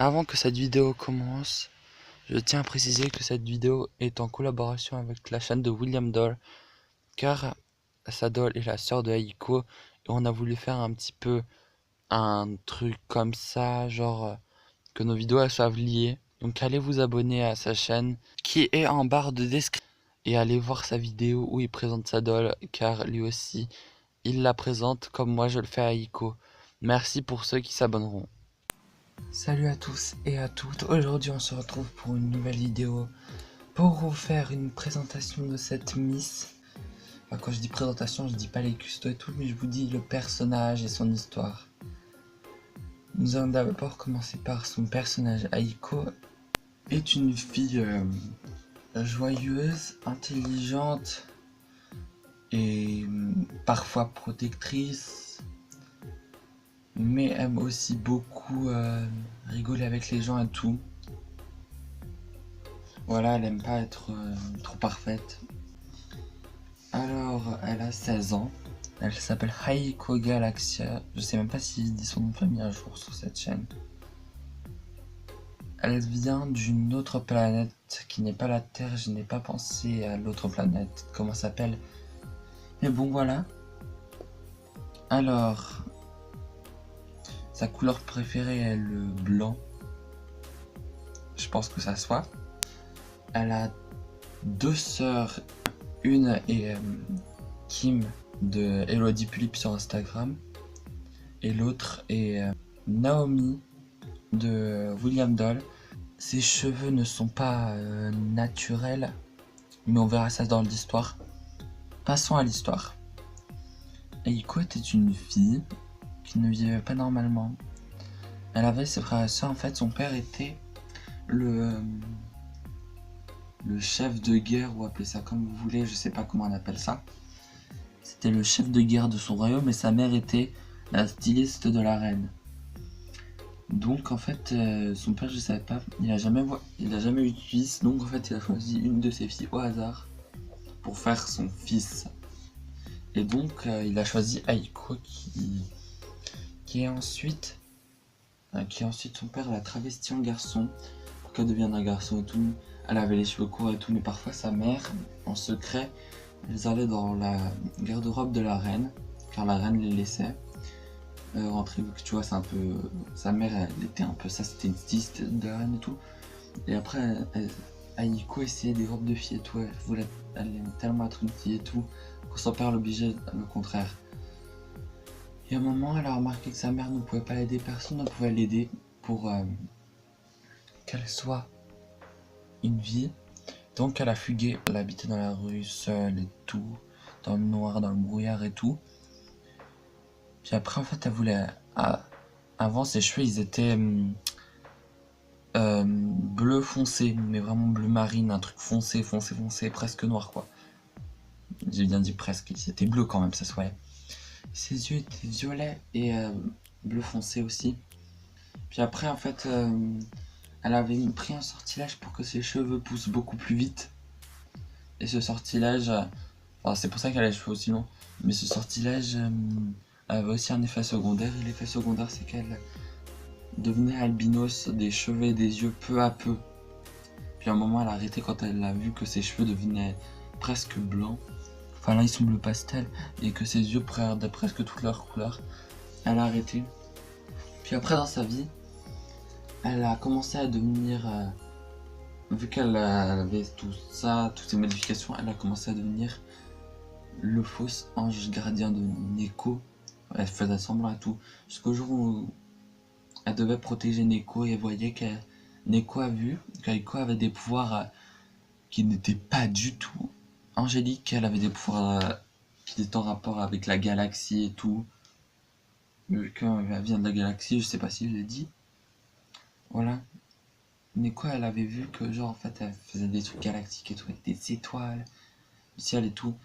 Avant que cette vidéo commence, je tiens à préciser que cette vidéo est en collaboration avec la chaîne de William Doll, car sa doll est la sœur de Aiko, et on a voulu faire un petit peu un truc comme ça, genre que nos vidéos elles soient liées. Donc allez vous abonner à sa chaîne, qui est en barre de description, et allez voir sa vidéo où il présente sa doll, car lui aussi, il la présente comme moi je le fais à Aiko. Merci pour ceux qui s'abonneront. Salut à tous et à toutes, aujourd'hui on se retrouve pour une nouvelle vidéo pour vous faire une présentation de cette Miss. Enfin, quand je dis présentation, je dis pas les custos et tout, mais je vous dis le personnage et son histoire. Nous allons d'abord commencer par son personnage. Aiko est une fille joyeuse, intelligente et parfois protectrice, mais aime aussi beaucoup rigoler avec les gens et tout. Voilà, elle aime pas être trop parfaite. Alors, elle a 16 ans. Elle s'appelle Aiko Galaxia. Je sais même pas si je dis son nom de famille un jour sur cette chaîne. Elle vient d'une autre planète qui n'est pas la Terre. Je n'ai pas pensé à l'autre planète. Comment ça s'appelle? Mais bon, voilà. Alors, sa couleur préférée est le blanc. Je pense que ça soit. Elle a deux sœurs. Une est Kim de Elodie Pulip sur Instagram. Et l'autre est Naomi de William Doll. Ses cheveux ne sont pas naturels, mais on verra ça dans l'histoire. Passons à l'histoire. Aiko était une fille qui ne vivait pas normalement. Elle avait ses frères et sœurs. En fait, son père était le chef de guerre, ou appelez ça comme vous voulez, je sais pas comment on appelle ça. C'était le chef de guerre de son royaume et sa mère était la styliste de la reine. Donc en fait, son père, je savais pas, il a jamais eu de fils, donc en fait il a choisi une de ses filles au hasard pour faire son fils. Et donc il a choisi Aiko qui est ensuite son père l'a travesti en garçon pour qu'elle devienne un garçon et tout. Elle avait les cheveux courts et tout, mais parfois sa mère, en secret, ils allaient dans la garde-robe de la reine, car la reine les laissait. Rentrer, vu que tu vois, c'est un peu. Sa mère, elle était un peu ça, c'était une styliste de la reine et tout. Et après, Aiko essayait des robes de filles et tout. Elle aimait tellement être une fille et tout, que son père l'obligeait le contraire. Et à un moment, elle a remarqué que sa mère ne pouvait pas l'aider, personne ne pouvait l'aider pour qu'elle soit une vie. Donc elle a fugué, elle habitait dans la rue seule et tout, dans le noir, dans le brouillard et tout. Puis après, en fait, elle voulait. Avant, ses cheveux, ils étaient bleu foncé, mais vraiment bleu marine, un truc foncé, presque noir, quoi. J'ai bien dit presque, c'était bleu quand même, ça se voyait. Ses yeux étaient violets et bleu foncé aussi. Puis après, en fait, elle avait pris un sortilège pour que ses cheveux poussent beaucoup plus vite. Et ce sortilège, enfin, c'est pour ça qu'elle a les cheveux aussi longs, mais ce sortilège avait aussi un effet secondaire. Et l'effet secondaire, c'est qu'elle devenait albinos, des cheveux et des yeux peu à peu. Puis à un moment, elle a arrêté quand elle a vu que ses cheveux devenaient presque blancs. Enfin là, ils sont bleu pastel, et que ses yeux perdaient presque toute leur couleur. Elle a arrêté. Puis après, dans sa vie, elle a commencé à devenir... vu qu'elle avait tout ça, toutes ces modifications, elle a commencé à devenir le faux ange gardien de Neko. Elle faisait semblant et tout. Jusqu'au jour où elle devait protéger Neko et elle voyait que Neko a vu qu'Aiko avait des pouvoirs qui n'étaient pas du tout angéliques. Elle avait des pouvoirs qui étaient en rapport avec la galaxie et tout. Vu qu'elle vient de la galaxie, je sais pas si je l'ai dit. Voilà. Neko, elle avait vu que genre en fait elle faisait des trucs galactiques et tout, avec des étoiles, du ciel et tout.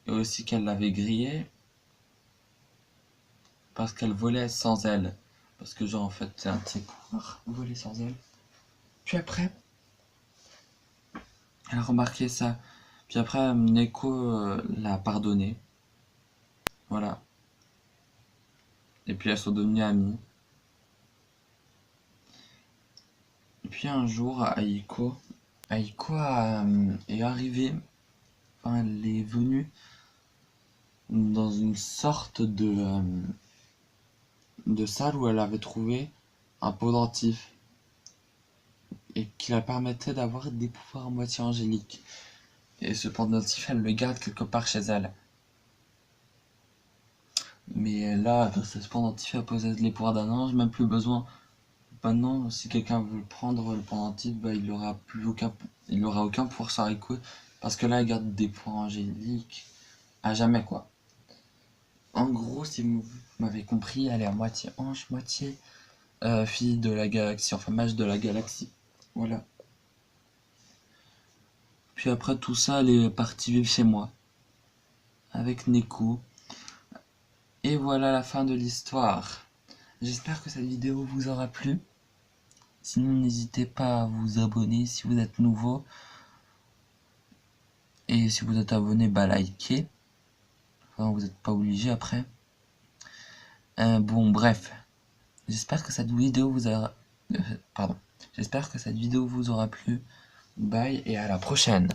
Et aussi qu'elle l'avait grillée parce qu'elle volait sans elle. Parce que genre en fait c'est un de ses pouvoirs, voler sans elle. Puis après, elle a remarqué ça. Puis après, Neko l'a pardonné. Voilà. Et puis elles sont devenues amies. puis un jour, Aiko est arrivée, enfin elle est venue dans une sorte de salle où elle avait trouvé un pendentif et qui la permettait d'avoir des pouvoirs à moitié angéliques. Et ce pendentif, elle le garde quelque part chez elle. Mais là, grâce à ce pendentif, elle possède les pouvoirs d'un ange, même plus besoin. Maintenant, si quelqu'un veut prendre le pendentif, bah, il aura aucun pouvoir sur Aiko, parce que là, elle garde des pouvoirs angéliques à jamais, quoi. En gros, si vous m'avez compris, elle est à moitié ange, moitié fille de la galaxie, enfin mage de la galaxie. Voilà. Puis après tout ça, elle est partie vivre chez moi, avec Neko. Et voilà la fin de l'histoire. J'espère que cette vidéo vous aura plu. Sinon, n'hésitez pas à vous abonner si vous êtes nouveau. Et si vous êtes abonné, bah likez. Enfin, vous n'êtes pas obligé après. Bon, bref. J'espère que cette vidéo vous aura... Pardon. J'espère que cette vidéo vous aura plu. Bye et à la prochaine.